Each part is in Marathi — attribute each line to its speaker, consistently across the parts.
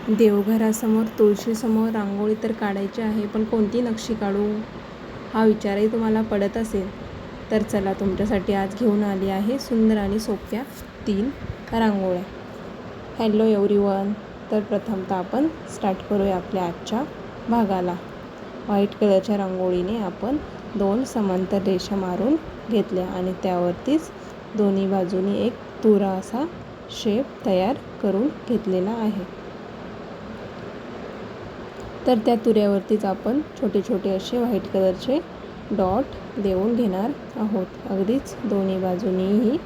Speaker 1: देवघरासमोर तुळशीसमोर रांगोळी तर काढायची आहे, पण कोणती नक्षी काढू हा विचारही तुम्हाला पडत असेल. तर चला, तुमच्यासाठी आज घेऊन आली आहे सुंदर आणि सोप्या 3 रांगोळ्या. Hello everyone. तर प्रथमतः आपण स्टार्ट करूया आपल्या आजच्या भागाला. व्हाईट कलरच्या रांगोळीने आपण 2 समांतर रेषा मारून घेतल्या आणि त्यावरतीच दोन्ही बाजूनी एक तुरा असा शेप तयार करून घेतलेला आहे. तर त्या तुऱ्यावरतीच आपण छोटे छोटे असे व्हाईट कलरचे डॉट देऊन घेणार आहोत. अगदीच दोन्ही बाजूनीही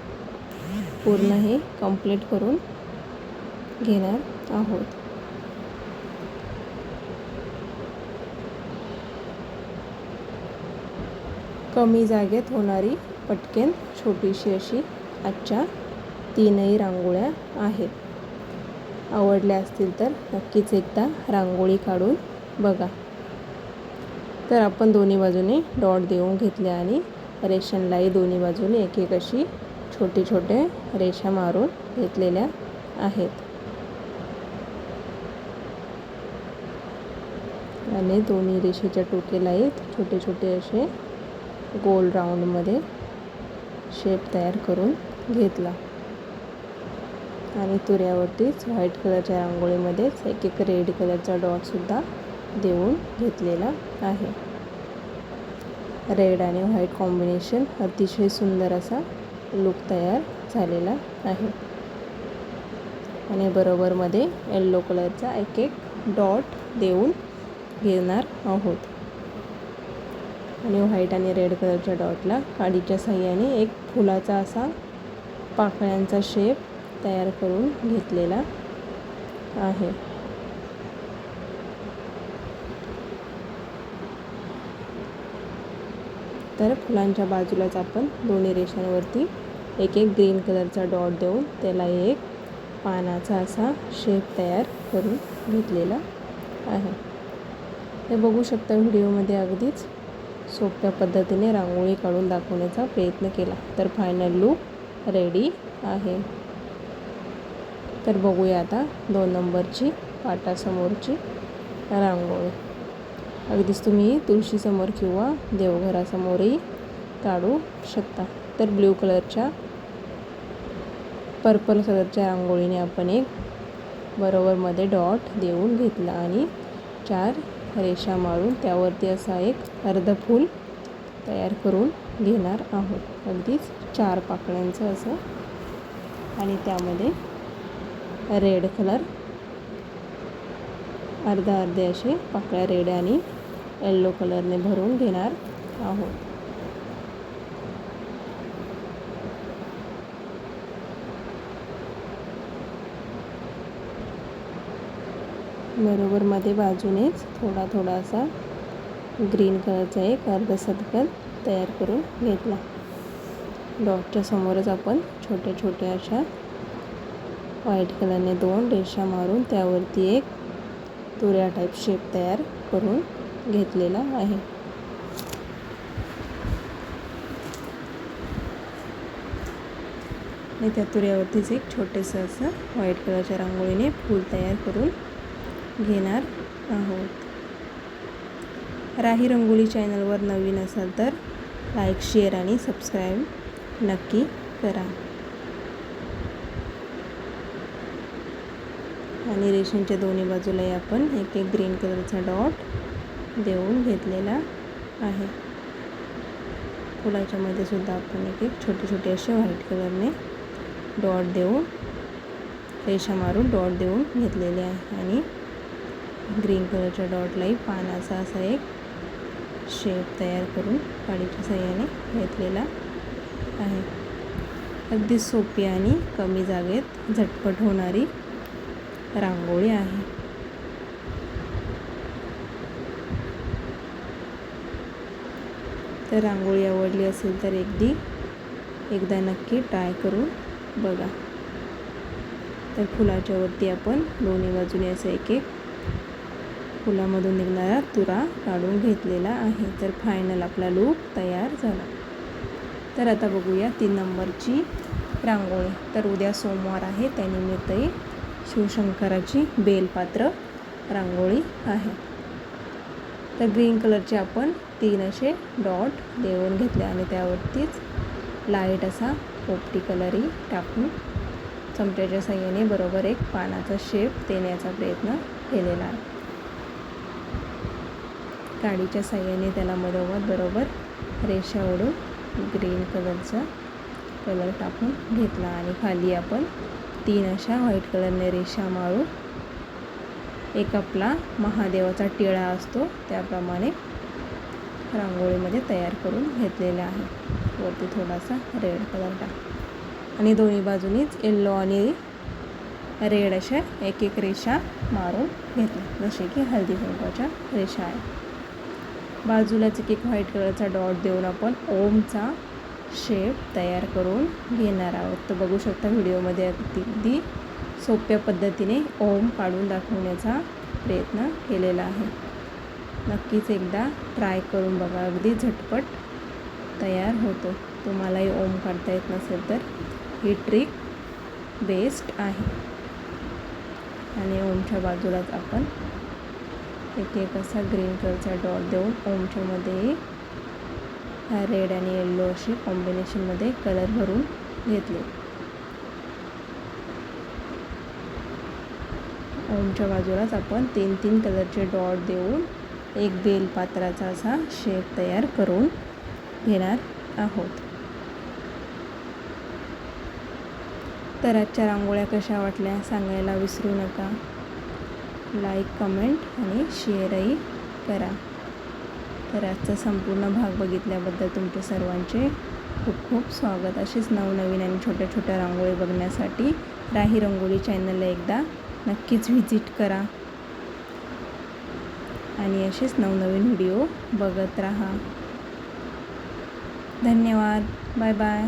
Speaker 1: पूर्ण हे कंप्लीट करून घेणार आहोत. कमी जागेत होणारी पटकन छोटीशी अशी आजच्या 3ही रांगोळ्या आहेत. आवडल्या असतील तर नक्कीच एकदा रांगोळी काढून बघा. तर आपण दोन्ही बाजूने डॉट देऊन घेतले आणि रेषांलाही दोन्ही बाजूने एक एक अशी छोटे छोटे रेषा मारून घेतलेल्या आहेत. आणि दोन्ही रेषेच्या टोकेलाही छोटे छोटे असे गोल राऊंडमध्ये शेप तयार करून घेतला. आणि तुऱ्यावरतीच व्हाईट कलरच्या रांगोळीमध्येच एक एक रेड कलरचा डॉटसुद्धा देऊन घेतलेला आहे. रेड आणि व्हाईट कॉम्बिनेशन अतिशय सुंदर असा लुक तयार झालेला आहे. आणि बरोबरमध्ये येल्लो कलरचा एक एक डॉट देऊन घेणार आहोत. आणि व्हाईट आणि रेड कलरच्या डॉटला काडीच्या साहाय्याने एक फुलाचा असा पाकळ्यांचा शेप तयार करून घेतलेला आहे. तर फुलांच्या बाजूलाच आपण दोन्ही रेषांवरती एक एक ग्रीन कलरचा डॉट देऊन त्याला एक पानाचा असा शेप तयार करून घेतलेला आहे. हे बघू शकता, व्हिडिओमध्ये अगदीच सोप्या पद्धतीने रांगोळी काढून दाखवण्याचा प्रयत्न केला. तर फायनल लुक रेडी आहे. तर बघूया आता 2 नंबरची पाटासमोरची रांगोळी. अगदीच तुम्ही तुळशीसमोर किंवा देवघरासमोरही काढू शकता. तर ब्ल्यू कलरच्या पर्पल कलरच्या रांगोळीने आपण एक बरोबरमध्ये डॉट देऊन घेतला आणि 4 रेषा मारून त्यावरती असा एक अर्ध फूल तयार करून घेणार आहोत. अगदीच 4 पाकळ्यांचं असं. आणि त्यामध्ये रेड कलर अर्धे असे पाकळ्या रेड आणि येल्लो कलरने भरून घेणार आहोत. बरोबरमध्ये बाजूनेच थोडा असा ग्रीन कलरचा एक अर्ध सर्कल तयार करून घेतला. डॉटच्या समोरच आपण छोट्या छोट्या अशा व्हाईट कलरने 2 रेषा मारून त्यावरती एक तुऱ्या टाईप शेप तयार करून घेतलेला आहे. आणि त्या तुऱ्यावरतीच एक छोटेसं असं व्हाईट कलरच्या रांगोळीने फूल तयार करून घेणार आहोत. राही रंगोली चॅनलवर नवीन असाल तर लाईक, शेअर आणि सबस्क्राईब नक्की करा. आणि रेषांच्या दोन्ही बाजूलाही आपण एक एक ग्रीन कलरचा डॉट देऊन घेतलेला आहे. फुलाच्या मध्ये सुद्धा आपण एक एक छोटे छोटे असे व्हाईट कलरने डॉट देऊन रेषा मारून डॉट देऊन घेतलेले आहे. आणि ग्रीन कलरच्या डॉटलाही पानाचा असा एक शेप तयार करून काडीच्या साहाय्याने घेतलेला आहे. अगदी सोपी आणि कमी जागेत झटपट होणारी रांगोळी आहे. तर रांगोळी आवडली असेल तर एकदा नक्की ट्राय करून बघा. तर फुलाच्या वरती आपण दोन्ही बाजूने असं एक एक फुलामधून निघणारा तुरा काढून घेतलेला आहे. तर फायनल आपला लूक तयार झाला. तर आता बघूया 3 नंबरची रांगोळी. तर उद्या सोमवार आहे, त्यानिमित्तही शिवशंकराची बेलपात्र रांगोळी आहे. तर ग्रीन कलरचे आपण 3 असे डॉट देऊन घेतले आणि त्यावरतीच लाईट असा पोपटी कलरही टाकून चमच्याच्या साहाय्याने बरोबर एक पानाचा शेप देण्याचा प्रयत्न केलेला आहे. काडीच्या साहाय्याने त्याला मधोमध बरोबर रेषा ओढून ग्रीन कलरचा कलर टाकून घेतला आणि खाली आपण 3 अशा व्हाईट कलरने रेषा मारून एक आपला महादेवाचा टिळा असतो त्याप्रमाणे रांगोळीमध्ये तयार करून घेतलेला आहे. वरती थोडासा रेड कलर टाक आणि दोन्ही बाजूनीच येल्लो आणि रेड अशा एक एक रेषा मारून घेतल्या, जसे की हळदी कुंकवाच्या रेषा आहे. बाजूलाच एक व्हाईट कलरचा डॉट देऊन आपण ओमचा शेप तयार करून घेणार आहोत. तर बघू शकता व्हिडिओमध्ये अगदी सोप्या पद्धतीने ओम काढून दाखवण्याचा प्रयत्न केलेला आहे. नक्कीच एकदा ट्राय करून बघा, अगदी झटपट तयार होतो. तुम्हालाही ओम काढता येत नसेल तर ही ट्रिक बेस्ट आहे. आणि ओमच्या बाजूलाच आपण एक एक असा ग्रीन कलरचा डॉट देऊन ओमच्या मध्ये रेड आणि येल्लो अशी कॉम्बिनेशनमध्ये कलर भरून घेतले. ओमच्या बाजूलाच आपण 3 कलरचे डॉट देऊन एक बेलपात्राचा असा शेप तयार करून घेणार आहोत. तर आजच्या रांगोळ्या कशा वाटल्या सांगायला विसरू नका. लाईक, कमेंट आणि शेअरही करा. तर आजचा संपूर्ण भाग बघितल्याबद्दल तुमचे सर्वांचे खूप खूप स्वागत. असेच नवनवीन आणि छोट्या छोट्या रांगोळी बघण्यासाठी राही रंगोली चॅनलला एकदा नक्कीच व्हिजिट करा आणि असेच नवनवीन व्हिडिओ बघत राहा. धन्यवाद. Bye bye.